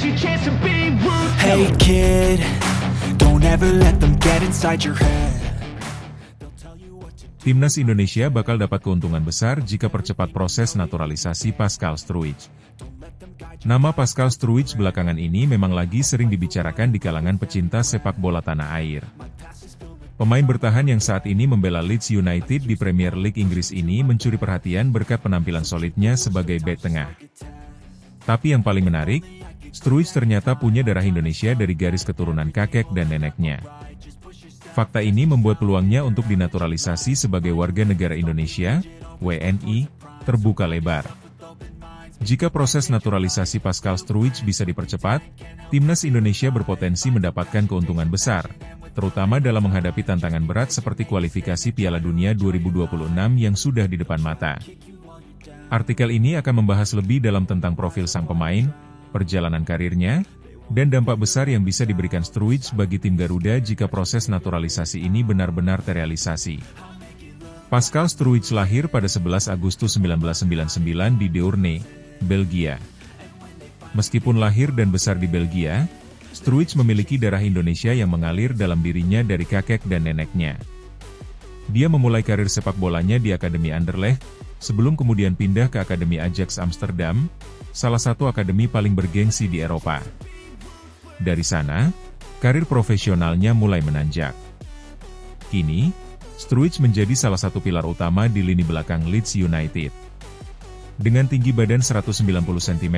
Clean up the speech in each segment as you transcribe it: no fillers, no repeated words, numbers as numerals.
your chance to be ruthless. Hey kid, don't ever let them get inside your head. Timnas Indonesia bakal dapat keuntungan besar jika percepat proses naturalisasi Pascal Struijk. Nama Pascal Struijk belakangan ini memang lagi sering dibicarakan di kalangan pecinta sepak bola tanah air. Pemain bertahan yang saat ini membela Leeds United di Premier League Inggris ini mencuri perhatian berkat penampilan solidnya sebagai bek tengah. Tapi yang paling menarik, Struijk ternyata punya darah Indonesia dari garis keturunan kakek dan neneknya. Fakta ini membuat peluangnya untuk dinaturalisasi sebagai warga negara Indonesia, WNI, terbuka lebar. Jika proses naturalisasi Pascal Struijk bisa dipercepat, Timnas Indonesia berpotensi mendapatkan keuntungan besar, terutama dalam menghadapi tantangan berat seperti kualifikasi Piala Dunia 2026 yang sudah di depan mata. Artikel ini akan membahas lebih dalam tentang profil sang pemain, perjalanan karirnya, dan dampak besar yang bisa diberikan Struijk bagi tim Garuda jika proses naturalisasi ini benar-benar terrealisasi. Pascal Struijk lahir pada 11 Agustus 1999 di Deurne, Belgia. Meskipun lahir dan besar di Belgia, Struijk memiliki darah Indonesia yang mengalir dalam dirinya dari kakek dan neneknya. Dia memulai karir sepak bolanya di Akademi Anderlecht, sebelum kemudian pindah ke Akademi Ajax Amsterdam, salah satu akademi paling bergengsi di Eropa. Dari sana, karir profesionalnya mulai menanjak. Kini, Struijk menjadi salah satu pilar utama di lini belakang Leeds United. Dengan tinggi badan 190 cm,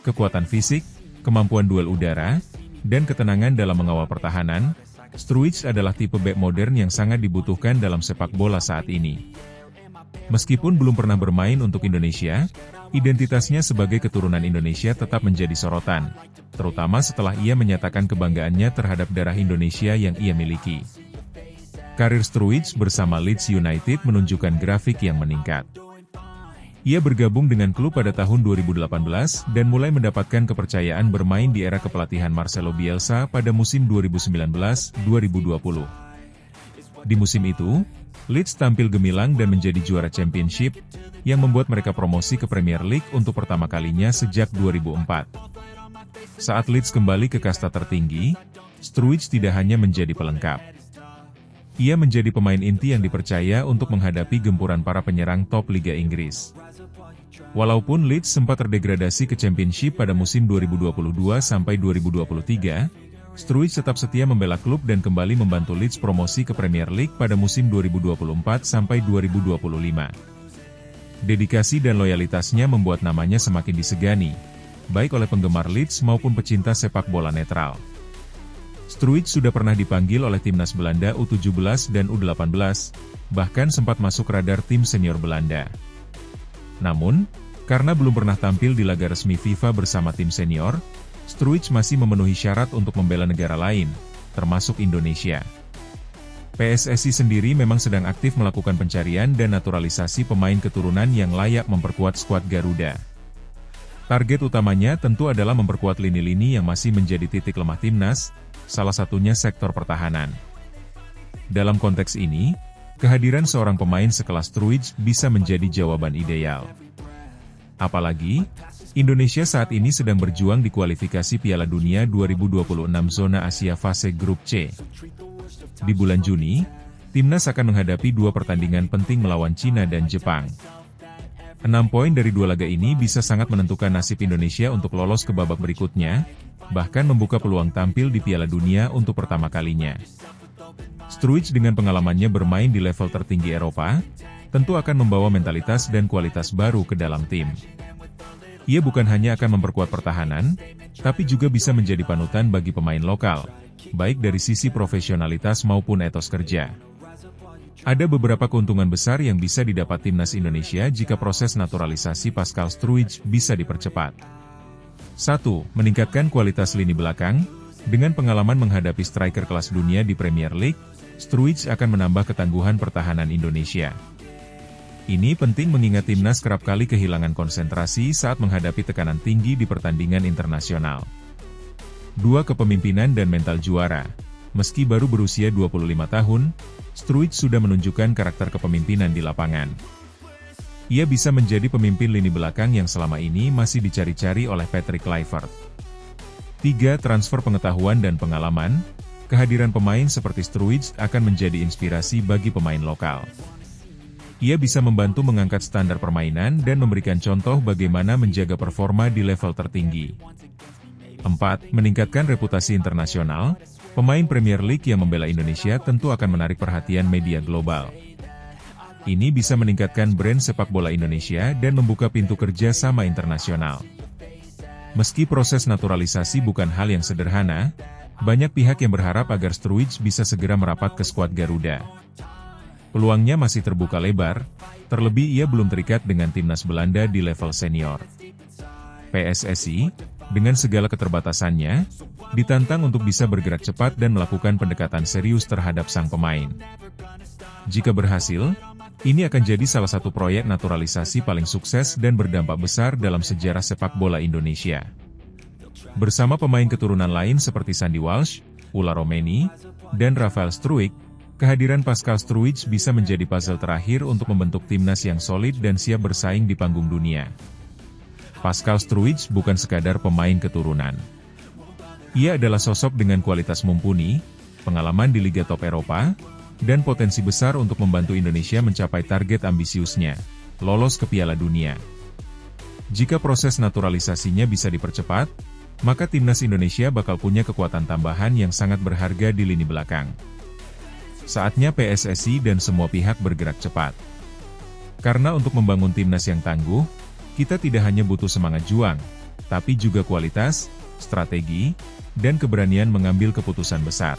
kekuatan fisik, kemampuan duel udara, dan ketenangan dalam mengawal pertahanan, Struijk adalah tipe bek modern yang sangat dibutuhkan dalam sepak bola saat ini. Meskipun belum pernah bermain untuk Indonesia, identitasnya sebagai keturunan Indonesia tetap menjadi sorotan, terutama setelah ia menyatakan kebanggaannya terhadap darah Indonesia yang ia miliki. Karir Struijk bersama Leeds United menunjukkan grafik yang meningkat. Ia bergabung dengan klub pada tahun 2018 dan mulai mendapatkan kepercayaan bermain di era kepelatihan Marcelo Bielsa pada musim 2019-2020. Di musim itu, Leeds tampil gemilang dan menjadi juara Championship, yang membuat mereka promosi ke Premier League untuk pertama kalinya sejak 2004. Saat Leeds kembali ke kasta tertinggi, Struijk tidak hanya menjadi pelengkap. Ia menjadi pemain inti yang dipercaya untuk menghadapi gempuran para penyerang top Liga Inggris. Walaupun Leeds sempat terdegradasi ke Championship pada musim 2022-2023, Struijk tetap setia membela klub dan kembali membantu Leeds promosi ke Premier League pada musim 2024-2025. Dedikasi dan loyalitasnya membuat namanya semakin disegani, baik oleh penggemar Leeds maupun pecinta sepak bola netral. Struijk sudah pernah dipanggil oleh timnas Belanda U17 dan U18, bahkan sempat masuk radar tim senior Belanda. Namun, karena belum pernah tampil di laga resmi FIFA bersama tim senior, Struijk masih memenuhi syarat untuk membela negara lain, termasuk Indonesia. PSSI sendiri memang sedang aktif melakukan pencarian dan naturalisasi pemain keturunan yang layak memperkuat skuad Garuda. Target utamanya tentu adalah memperkuat lini-lini yang masih menjadi titik lemah timnas, salah satunya sektor pertahanan. Dalam konteks ini, kehadiran seorang pemain sekelas Struijk bisa menjadi jawaban ideal. Apalagi, Indonesia saat ini sedang berjuang di kualifikasi Piala Dunia 2026 zona Asia fase grup C. Di bulan Juni, timnas akan menghadapi dua pertandingan penting melawan Cina dan Jepang. 6 poin dari dua laga ini bisa sangat menentukan nasib Indonesia untuk lolos ke babak berikutnya, bahkan membuka peluang tampil di Piala Dunia untuk pertama kalinya. Struijk dengan pengalamannya bermain di level tertinggi Eropa, tentu akan membawa mentalitas dan kualitas baru ke dalam tim. Ia bukan hanya akan memperkuat pertahanan, tapi juga bisa menjadi panutan bagi pemain lokal, baik dari sisi profesionalitas maupun etos kerja. Ada beberapa keuntungan besar yang bisa didapat timnas Indonesia jika proses naturalisasi Pascal Struijk bisa dipercepat. 1. Meningkatkan kualitas lini belakang. Dengan pengalaman menghadapi striker kelas dunia di Premier League, Struijk akan menambah ketangguhan pertahanan Indonesia. Ini penting mengingat timnas kerap kali kehilangan konsentrasi saat menghadapi tekanan tinggi di pertandingan internasional. 2. Kepemimpinan dan mental juara. Meski baru berusia 25 tahun, Struijk sudah menunjukkan karakter kepemimpinan di lapangan. Ia bisa menjadi pemimpin lini belakang yang selama ini masih dicari-cari oleh Patrick Kluivert. 3. Transfer pengetahuan dan pengalaman. Kehadiran pemain seperti Struijk akan menjadi inspirasi bagi pemain lokal. Ia bisa membantu mengangkat standar permainan dan memberikan contoh bagaimana menjaga performa di level tertinggi. 4. Meningkatkan reputasi internasional. Pemain Premier League yang membela Indonesia tentu akan menarik perhatian media global. Ini bisa meningkatkan brand sepak bola Indonesia dan membuka pintu kerja sama internasional. Meski proses naturalisasi bukan hal yang sederhana, banyak pihak yang berharap agar Struijk bisa segera merapat ke skuad Garuda. Peluangnya masih terbuka lebar, terlebih ia belum terikat dengan timnas Belanda di level senior. PSSI, dengan segala keterbatasannya, ditantang untuk bisa bergerak cepat dan melakukan pendekatan serius terhadap sang pemain. Jika berhasil, ini akan jadi salah satu proyek naturalisasi paling sukses dan berdampak besar dalam sejarah sepak bola Indonesia. Bersama pemain keturunan lain seperti Sandy Walsh, Ula Romeni, dan Rafael Struijk, kehadiran Pascal Struijk bisa menjadi puzzle terakhir untuk membentuk timnas yang solid dan siap bersaing di panggung dunia. Pascal Struijk bukan sekadar pemain keturunan. Ia adalah sosok dengan kualitas mumpuni, pengalaman di Liga Top Eropa, dan potensi besar untuk membantu Indonesia mencapai target ambisiusnya, lolos ke Piala Dunia. Jika proses naturalisasinya bisa dipercepat, maka timnas Indonesia bakal punya kekuatan tambahan yang sangat berharga di lini belakang. Saatnya PSSI dan semua pihak bergerak cepat. Karena untuk membangun timnas yang tangguh, kita tidak hanya butuh semangat juang, tapi juga kualitas, strategi, dan keberanian mengambil keputusan besar.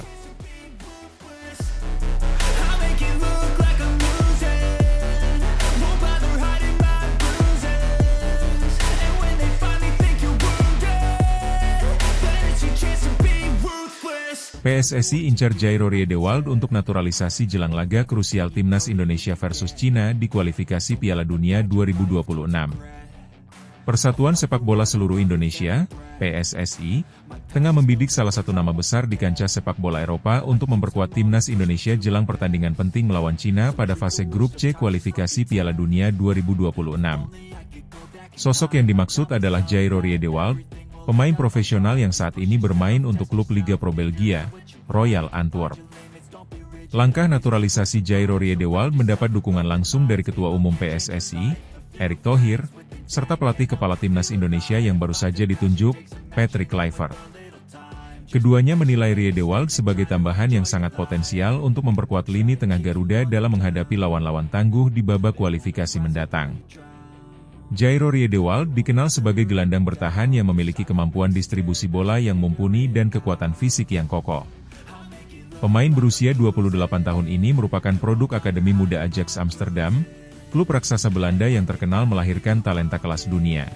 PSSI incar Jairo Riedewald untuk naturalisasi jelang laga krusial Timnas Indonesia versus Cina di kualifikasi Piala Dunia 2026. Persatuan Sepak Bola Seluruh Indonesia, PSSI, tengah membidik salah satu nama besar di kancah sepak bola Eropa untuk memperkuat Timnas Indonesia jelang pertandingan penting melawan Cina pada fase grup C kualifikasi Piala Dunia 2026. Sosok yang dimaksud adalah Jairo Riedewald, pemain profesional yang saat ini bermain untuk klub Liga Pro Belgia, Royal Antwerp. Langkah naturalisasi Jairo Riedewald mendapat dukungan langsung dari Ketua Umum PSSI, Erick Thohir, serta pelatih kepala Timnas Indonesia yang baru saja ditunjuk, Patrick Kluivert. Keduanya menilai Riedewald sebagai tambahan yang sangat potensial untuk memperkuat lini tengah Garuda dalam menghadapi lawan-lawan tangguh di babak kualifikasi mendatang. Jairo Riedewald dikenal sebagai gelandang bertahan yang memiliki kemampuan distribusi bola yang mumpuni dan kekuatan fisik yang kokoh. Pemain berusia 28 tahun ini merupakan produk Akademi Muda Ajax Amsterdam, klub raksasa Belanda yang terkenal melahirkan talenta kelas dunia.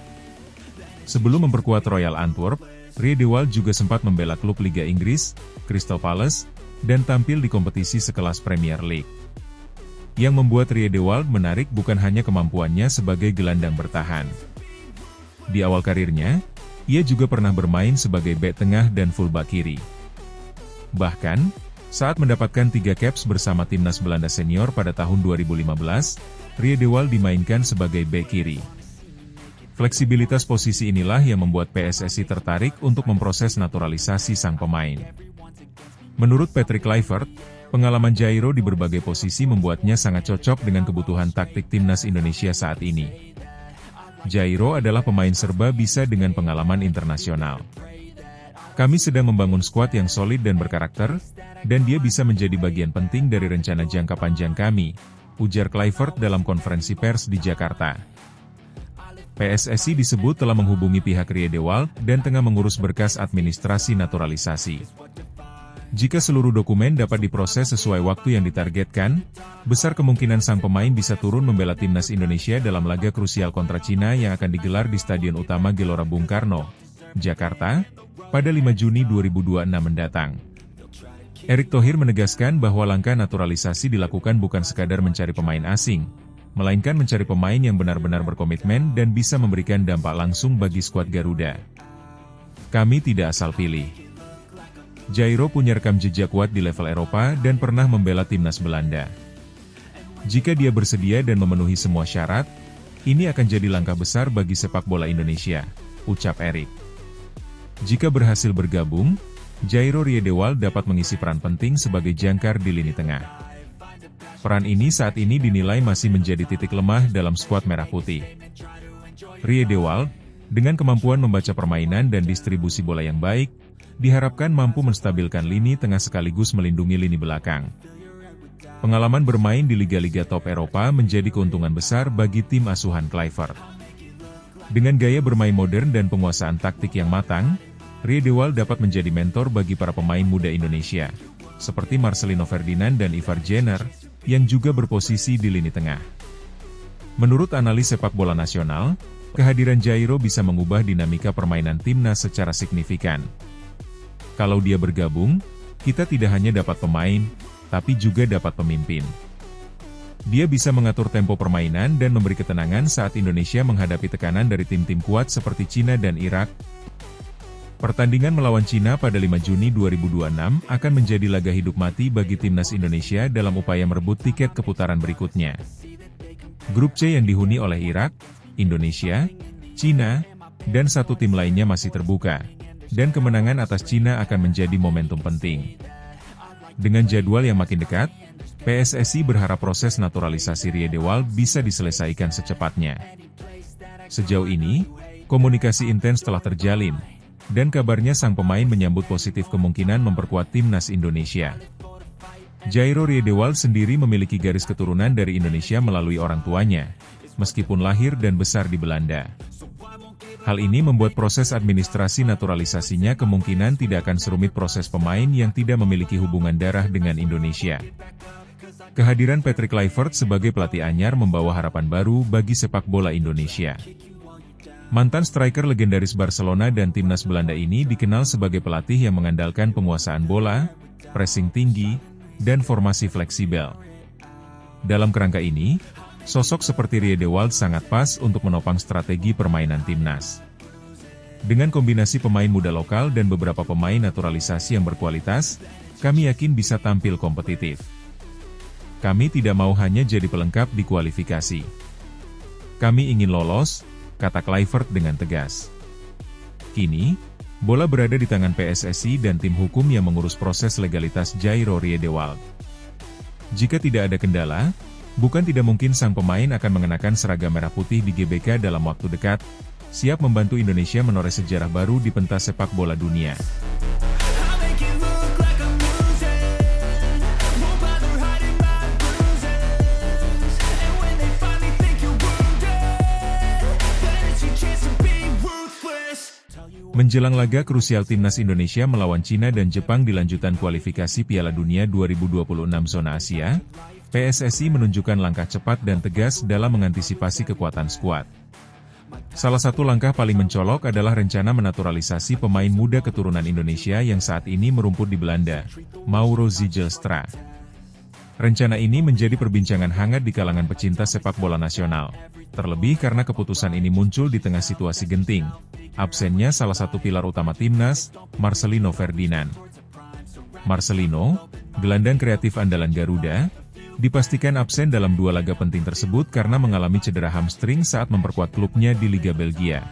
Sebelum memperkuat Royal Antwerp, Riedewald juga sempat membela klub Liga Inggris, Crystal Palace, dan tampil di kompetisi sekelas Premier League. Yang membuat Riedewald menarik bukan hanya kemampuannya sebagai gelandang bertahan. Di awal karirnya, ia juga pernah bermain sebagai bek tengah dan fullback kiri. Bahkan, saat mendapatkan 3 caps bersama timnas Belanda senior pada tahun 2015, Riedewald dimainkan sebagai bek kiri. Fleksibilitas posisi inilah yang membuat PSSI tertarik untuk memproses naturalisasi sang pemain. Menurut Patrick Kluivert, pengalaman Jairo di berbagai posisi membuatnya sangat cocok dengan kebutuhan taktik timnas Indonesia saat ini. Jairo adalah pemain serba bisa dengan pengalaman internasional. Kami sedang membangun skuad yang solid dan berkarakter, dan dia bisa menjadi bagian penting dari rencana jangka panjang kami, ujar Kluivert dalam konferensi pers di Jakarta. PSSI disebut telah menghubungi pihak Riedewald dan tengah mengurus berkas administrasi naturalisasi. Jika seluruh dokumen dapat diproses sesuai waktu yang ditargetkan, besar kemungkinan sang pemain bisa turun membela timnas Indonesia dalam laga krusial kontra Cina yang akan digelar di Stadion Utama Gelora Bung Karno, Jakarta, pada 5 Juni 2026 mendatang. Erick Thohir menegaskan bahwa langkah naturalisasi dilakukan bukan sekadar mencari pemain asing, melainkan mencari pemain yang benar-benar berkomitmen dan bisa memberikan dampak langsung bagi skuad Garuda. Kami tidak asal pilih. Jairo punya rekam jejak kuat di level Eropa dan pernah membela timnas Belanda. Jika dia bersedia dan memenuhi semua syarat, ini akan jadi langkah besar bagi sepak bola Indonesia, ucap Erick. Jika berhasil bergabung, Jairo Riedewald dapat mengisi peran penting sebagai jangkar di lini tengah. Peran ini saat ini dinilai masih menjadi titik lemah dalam skuad Merah Putih. Riedewald, dengan kemampuan membaca permainan dan distribusi bola yang baik, diharapkan mampu menstabilkan lini tengah sekaligus melindungi lini belakang. Pengalaman bermain di liga-liga top Eropa menjadi keuntungan besar bagi tim asuhan Kluivert. Dengan gaya bermain modern dan penguasaan taktik yang matang, Riedewald dapat menjadi mentor bagi para pemain muda Indonesia, seperti Marcelino Ferdinand dan Ivar Jenner, yang juga berposisi di lini tengah. Menurut analis sepak bola nasional, kehadiran Jairo bisa mengubah dinamika permainan timnas secara signifikan. Kalau dia bergabung, kita tidak hanya dapat pemain, tapi juga dapat pemimpin. Dia bisa mengatur tempo permainan dan memberi ketenangan saat Indonesia menghadapi tekanan dari tim-tim kuat seperti Cina dan Irak. Pertandingan melawan Cina pada 5 Juni 2026 akan menjadi laga hidup mati bagi timnas Indonesia dalam upaya merebut tiket ke putaran berikutnya. Grup C yang dihuni oleh Irak, Indonesia, Cina, dan satu tim lainnya masih terbuka, dan kemenangan atas Cina akan menjadi momentum penting. Dengan jadwal yang makin dekat, PSSI berharap proses naturalisasi Riedewald bisa diselesaikan secepatnya. Sejauh ini, komunikasi intens telah terjalin, dan kabarnya sang pemain menyambut positif kemungkinan memperkuat timnas Indonesia. Jairo Riedewald sendiri memiliki garis keturunan dari Indonesia melalui orang tuanya, meskipun lahir dan besar di Belanda. Hal ini membuat proses administrasi naturalisasinya kemungkinan tidak akan serumit proses pemain yang tidak memiliki hubungan darah dengan Indonesia. Kehadiran Patrick Kluivert sebagai pelatih anyar membawa harapan baru bagi sepak bola Indonesia. Mantan striker legendaris Barcelona dan timnas Belanda ini dikenal sebagai pelatih yang mengandalkan penguasaan bola, pressing tinggi, dan formasi fleksibel. Dalam kerangka ini, sosok seperti Riedewald sangat pas untuk menopang strategi permainan timnas. Dengan kombinasi pemain muda lokal dan beberapa pemain naturalisasi yang berkualitas, kami yakin bisa tampil kompetitif. Kami tidak mau hanya jadi pelengkap di kualifikasi. Kami ingin lolos, kata Kluivert dengan tegas. Kini, bola berada di tangan PSSI dan tim hukum yang mengurus proses legalitas Jairo Riedewald. Jika tidak ada kendala, bukan tidak mungkin sang pemain akan mengenakan seragam merah putih di GBK dalam waktu dekat, siap membantu Indonesia menoreh sejarah baru di pentas sepak bola dunia. Menjelang laga krusial timnas Indonesia melawan Cina dan Jepang di lanjutan kualifikasi Piala Dunia 2026 zona Asia, PSSI menunjukkan langkah cepat dan tegas dalam mengantisipasi kekuatan skuad. Salah satu langkah paling mencolok adalah rencana menaturalisasi pemain muda keturunan Indonesia yang saat ini merumput di Belanda, Mauro Zijlstra. Rencana ini menjadi perbincangan hangat di kalangan pecinta sepak bola nasional, terlebih karena keputusan ini muncul di tengah situasi genting, absennya salah satu pilar utama timnas, Marcelino Ferdinand. Marcelino, gelandang kreatif andalan Garuda, dipastikan absen dalam dua laga penting tersebut karena mengalami cedera hamstring saat memperkuat klubnya di Liga Belgia.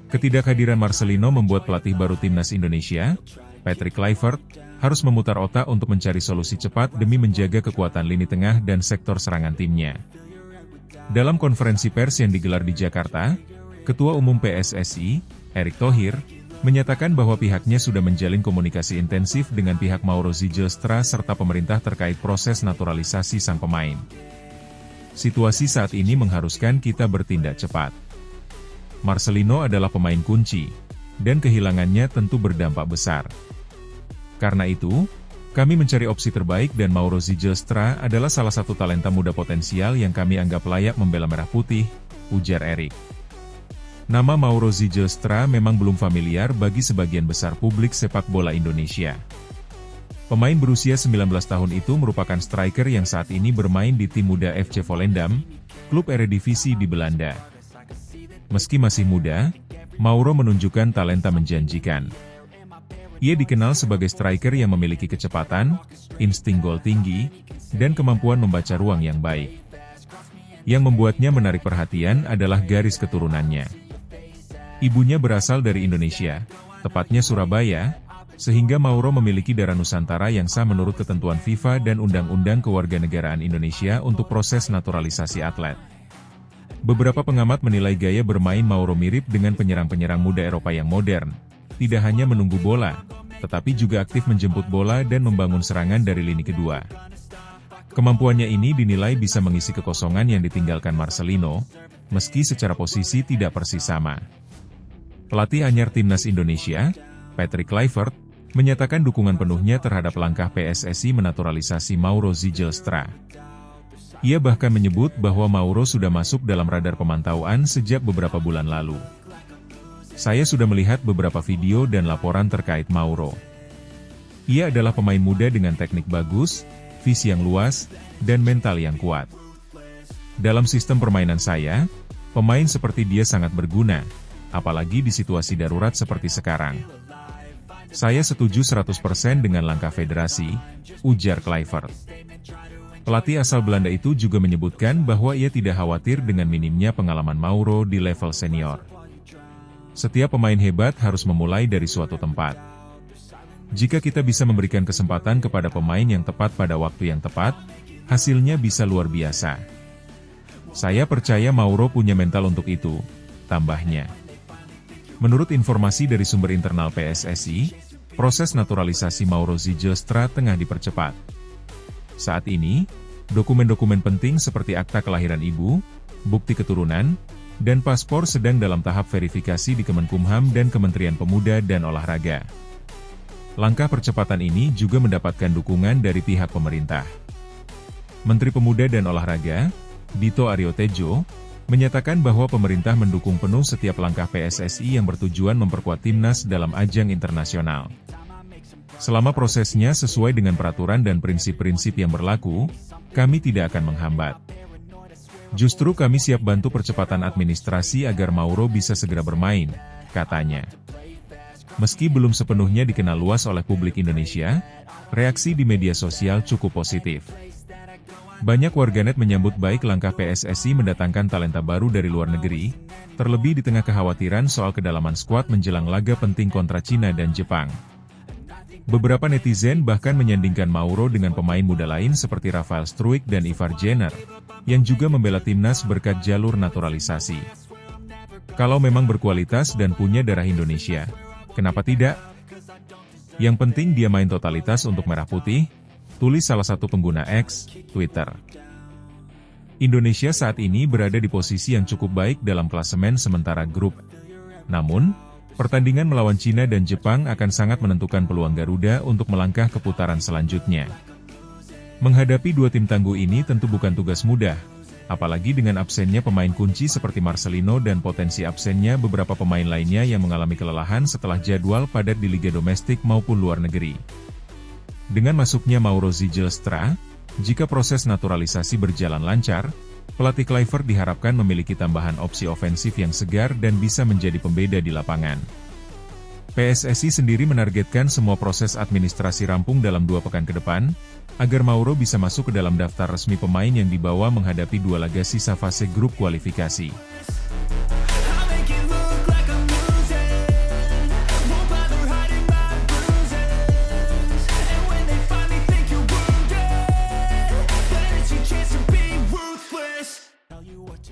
Ketidakhadiran Marcelino membuat pelatih baru timnas Indonesia, Patrick Kluivert, harus memutar otak untuk mencari solusi cepat demi menjaga kekuatan lini tengah dan sektor serangan timnya. Dalam konferensi pers yang digelar di Jakarta, Ketua Umum PSSI, Erick Thohir, menyatakan bahwa pihaknya sudah menjalin komunikasi intensif dengan pihak Mauro Zijlstra serta pemerintah terkait proses naturalisasi sang pemain. Situasi saat ini mengharuskan kita bertindak cepat. Marcelino adalah pemain kunci, dan kehilangannya tentu berdampak besar. Karena itu, kami mencari opsi terbaik dan Mauro Zijlstra adalah salah satu talenta muda potensial yang kami anggap layak membela Merah Putih, ujar Erick. Nama Mauro Zijlstra memang belum familiar bagi sebagian besar publik sepak bola Indonesia. Pemain berusia 19 tahun itu merupakan striker yang saat ini bermain di tim muda FC Volendam, klub Eredivisie di Belanda. Meski masih muda, Mauro menunjukkan talenta menjanjikan. Ia dikenal sebagai striker yang memiliki kecepatan, insting gol tinggi, dan kemampuan membaca ruang yang baik. Yang membuatnya menarik perhatian adalah garis keturunannya. Ibunya berasal dari Indonesia, tepatnya Surabaya, sehingga Mauro memiliki darah Nusantara yang sah menurut ketentuan FIFA dan Undang-Undang Kewarganegaraan Indonesia untuk proses naturalisasi atlet. Beberapa pengamat menilai gaya bermain Mauro mirip dengan penyerang-penyerang muda Eropa yang modern, tidak hanya menunggu bola, tetapi juga aktif menjemput bola dan membangun serangan dari lini kedua. Kemampuannya ini dinilai bisa mengisi kekosongan yang ditinggalkan Marcelino, meski secara posisi tidak persis sama. Pelatih anyar Timnas Indonesia, Patrick Kluivert, menyatakan dukungan penuhnya terhadap langkah PSSI menaturalisasi Mauro Zijlstra. Ia bahkan menyebut bahwa Mauro sudah masuk dalam radar pemantauan sejak beberapa bulan lalu. Saya sudah melihat beberapa video dan laporan terkait Mauro. Ia adalah pemain muda dengan teknik bagus, visi yang luas, dan mental yang kuat. Dalam sistem permainan saya, pemain seperti dia sangat berguna, apalagi di situasi darurat seperti sekarang. Saya setuju 100% dengan langkah federasi, ujar Kluivert. Pelatih asal Belanda itu juga menyebutkan bahwa ia tidak khawatir dengan minimnya pengalaman Mauro di level senior. Setiap pemain hebat harus memulai dari suatu tempat. Jika kita bisa memberikan kesempatan kepada pemain yang tepat pada waktu yang tepat, hasilnya bisa luar biasa. Saya percaya Mauro punya mental untuk itu, tambahnya. Menurut informasi dari sumber internal PSSI, proses naturalisasi Mauro Zijlstra tengah dipercepat. Saat ini, dokumen-dokumen penting seperti akta kelahiran ibu, bukti keturunan, dan paspor sedang dalam tahap verifikasi di Kemenkumham dan Kementerian Pemuda dan Olahraga. Langkah percepatan ini juga mendapatkan dukungan dari pihak pemerintah. Menteri Pemuda dan Olahraga, Dito Aryo Tejo, menyatakan bahwa pemerintah mendukung penuh setiap langkah PSSI yang bertujuan memperkuat timnas dalam ajang internasional. Selama prosesnya sesuai dengan peraturan dan prinsip-prinsip yang berlaku, kami tidak akan menghambat. Justru kami siap bantu percepatan administrasi agar Mauro bisa segera bermain, katanya. Meski belum sepenuhnya dikenal luas oleh publik Indonesia, reaksi di media sosial cukup positif. Banyak warganet menyambut baik langkah PSSI mendatangkan talenta baru dari luar negeri, terlebih di tengah kekhawatiran soal kedalaman skuad menjelang laga penting kontra Cina dan Jepang. Beberapa netizen bahkan menyandingkan Mauro dengan pemain muda lain seperti Rafael Struijk dan Ivar Jenner, yang juga membela timnas berkat jalur naturalisasi. Kalau memang berkualitas dan punya darah Indonesia, kenapa tidak? Yang penting dia main totalitas untuk merah putih, tulis salah satu pengguna X, Twitter. Indonesia saat ini berada di posisi yang cukup baik dalam klasemen sementara grup. Namun, pertandingan melawan Cina dan Jepang akan sangat menentukan peluang Garuda untuk melangkah ke putaran selanjutnya. Menghadapi dua tim tangguh ini tentu bukan tugas mudah, apalagi dengan absennya pemain kunci seperti Marcelino dan potensi absennya beberapa pemain lainnya yang mengalami kelelahan setelah jadwal padat di liga domestik maupun luar negeri. Dengan masuknya Mauro Zijlstra, jika proses naturalisasi berjalan lancar, pelatih Kluivert diharapkan memiliki tambahan opsi ofensif yang segar dan bisa menjadi pembeda di lapangan. PSSI sendiri menargetkan semua proses administrasi rampung dalam 2 pekan ke depan, agar Mauro bisa masuk ke dalam daftar resmi pemain yang dibawa menghadapi 2 laga sisa fase grup kualifikasi.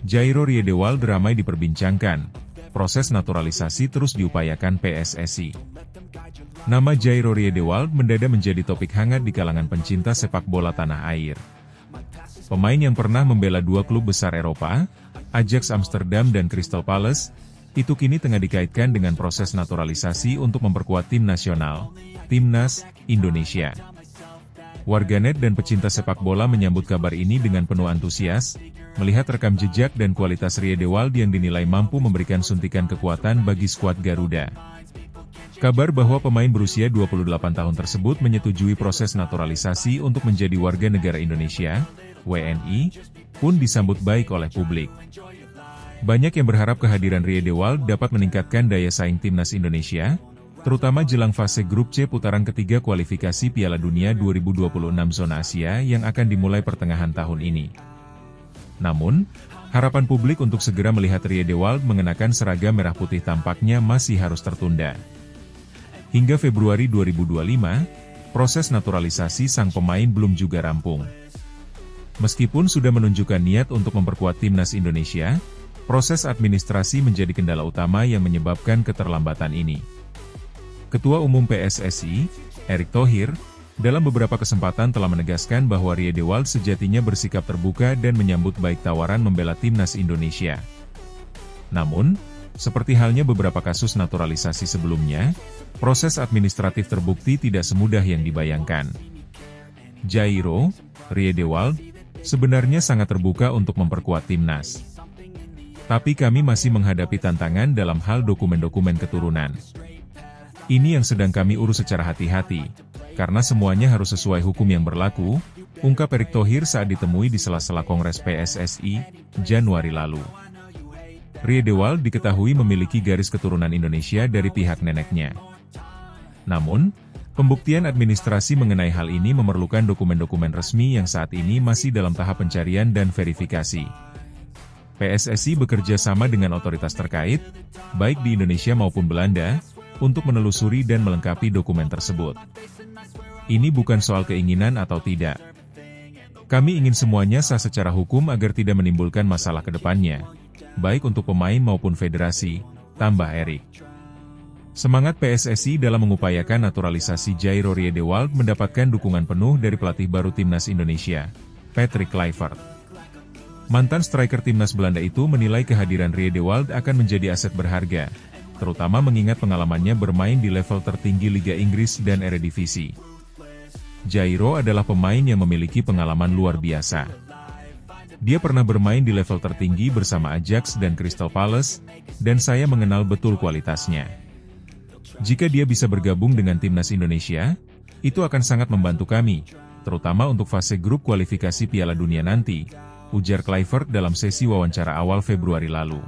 Jairo Riedewald ramai diperbincangkan. Proses naturalisasi terus diupayakan PSSI. Nama Jairo Riedewald mendadak menjadi topik hangat di kalangan pencinta sepak bola tanah air. Pemain yang pernah membela 2 klub besar Eropa, Ajax Amsterdam dan Crystal Palace, itu kini tengah dikaitkan dengan proses naturalisasi untuk memperkuat tim nasional, Timnas Indonesia. Warganet dan pecinta sepak bola menyambut kabar ini dengan penuh antusias, melihat rekam jejak dan kualitas Riedewald yang dinilai mampu memberikan suntikan kekuatan bagi skuad Garuda. Kabar bahwa pemain berusia 28 tahun tersebut menyetujui proses naturalisasi untuk menjadi warga negara Indonesia, WNI, pun disambut baik oleh publik. Banyak yang berharap kehadiran Riedewald dapat meningkatkan daya saing timnas Indonesia, terutama jelang fase grup C putaran ketiga kualifikasi Piala Dunia 2026 zona Asia yang akan dimulai pertengahan tahun ini. Namun, harapan publik untuk segera melihat Riedewald mengenakan seragam merah putih tampaknya masih harus tertunda. Hingga Februari 2025, proses naturalisasi sang pemain belum juga rampung. Meskipun sudah menunjukkan niat untuk memperkuat timnas Indonesia, proses administrasi menjadi kendala utama yang menyebabkan keterlambatan ini. Ketua Umum PSSI, Erick Thohir, dalam beberapa kesempatan telah menegaskan bahwa Riedewald sejatinya bersikap terbuka dan menyambut baik tawaran membela timnas Indonesia. Namun, seperti halnya beberapa kasus naturalisasi sebelumnya, proses administratif terbukti tidak semudah yang dibayangkan. Jairo Riedewald sebenarnya sangat terbuka untuk memperkuat timnas. Tapi kami masih menghadapi tantangan dalam hal dokumen-dokumen keturunan. Ini yang sedang kami urus secara hati-hati, karena semuanya harus sesuai hukum yang berlaku, ungkap Erick Thohir saat ditemui di sela-sela Kongres PSSI, Januari lalu. Riedewald diketahui memiliki garis keturunan Indonesia dari pihak neneknya. Namun, pembuktian administrasi mengenai hal ini memerlukan dokumen-dokumen resmi yang saat ini masih dalam tahap pencarian dan verifikasi. PSSI bekerja sama dengan otoritas terkait, baik di Indonesia maupun Belanda, untuk menelusuri dan melengkapi dokumen tersebut. Ini bukan soal keinginan atau tidak. Kami ingin semuanya sah secara hukum agar tidak menimbulkan masalah ke depannya, baik untuk pemain maupun federasi, tambah Erick. Semangat PSSI dalam mengupayakan naturalisasi Jairo Riedewald mendapatkan dukungan penuh dari pelatih baru timnas Indonesia, Patrick Kluivert. Mantan striker timnas Belanda itu menilai kehadiran Riedewald akan menjadi aset berharga, terutama mengingat pengalamannya bermain di level tertinggi Liga Inggris dan Eredivisie. Jairo adalah pemain yang memiliki pengalaman luar biasa. Dia pernah bermain di level tertinggi bersama Ajax dan Crystal Palace, dan saya mengenal betul kualitasnya. Jika dia bisa bergabung dengan timnas Indonesia, itu akan sangat membantu kami, terutama untuk fase grup kualifikasi Piala Dunia nanti, ujar Kluivert dalam sesi wawancara awal Februari lalu.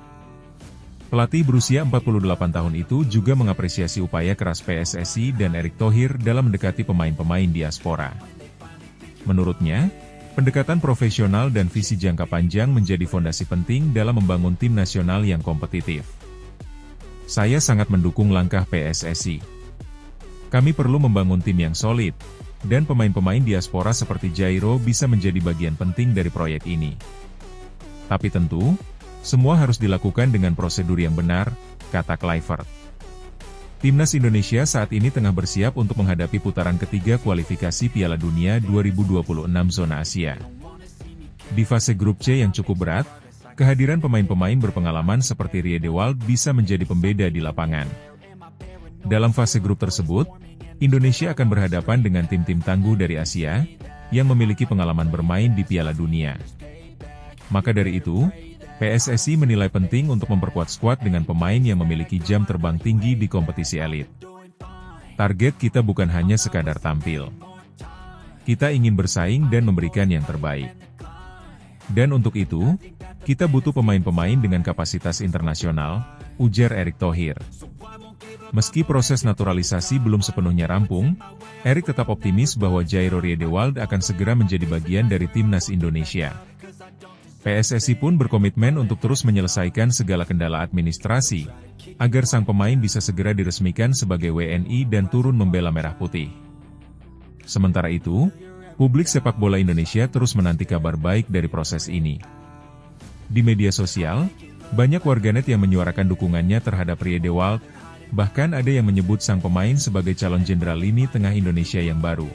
Pelatih berusia 48 tahun itu juga mengapresiasi upaya keras PSSI dan Erick Thohir dalam mendekati pemain-pemain diaspora. Menurutnya, pendekatan profesional dan visi jangka panjang menjadi fondasi penting dalam membangun tim nasional yang kompetitif. Saya sangat mendukung langkah PSSI. Kami perlu membangun tim yang solid, dan pemain-pemain diaspora seperti Jairo bisa menjadi bagian penting dari proyek ini. Tapi tentu, semua harus dilakukan dengan prosedur yang benar, kata Kluivert. Timnas Indonesia saat ini tengah bersiap untuk menghadapi putaran ketiga kualifikasi Piala Dunia 2026 zona Asia. Di fase grup C yang cukup berat, kehadiran pemain-pemain berpengalaman seperti Riedewald bisa menjadi pembeda di lapangan. Dalam fase grup tersebut, Indonesia akan berhadapan dengan tim-tim tangguh dari Asia, yang memiliki pengalaman bermain di Piala Dunia. Maka dari itu, PSSI menilai penting untuk memperkuat skuad dengan pemain yang memiliki jam terbang tinggi di kompetisi elit. Target kita bukan hanya sekadar tampil. Kita ingin bersaing dan memberikan yang terbaik. Dan untuk itu, kita butuh pemain-pemain dengan kapasitas internasional, ujar Erick Thohir. Meski proses naturalisasi belum sepenuhnya rampung, Erick tetap optimis bahwa Jairo Riedewald akan segera menjadi bagian dari timnas Indonesia. PSSI pun berkomitmen untuk terus menyelesaikan segala kendala administrasi, agar sang pemain bisa segera diresmikan sebagai WNI dan turun membela Merah Putih. Sementara itu, publik sepak bola Indonesia terus menanti kabar baik dari proses ini. Di media sosial, banyak warganet yang menyuarakan dukungannya terhadap Riedewald, bahkan ada yang menyebut sang pemain sebagai calon jenderal lini tengah Indonesia yang baru.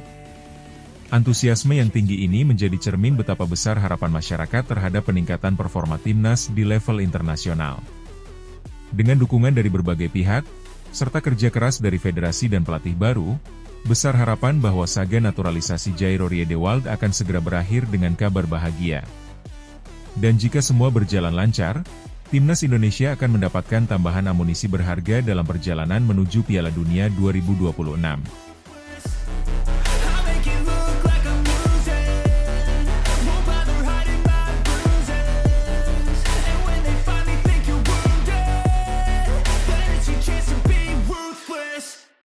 Antusiasme yang tinggi ini menjadi cermin betapa besar harapan masyarakat terhadap peningkatan performa timnas di level internasional. Dengan dukungan dari berbagai pihak, serta kerja keras dari federasi dan pelatih baru, besar harapan bahwa saga naturalisasi Jairo Riedewald akan segera berakhir dengan kabar bahagia. Dan jika semua berjalan lancar, timnas Indonesia akan mendapatkan tambahan amunisi berharga dalam perjalanan menuju Piala Dunia 2026.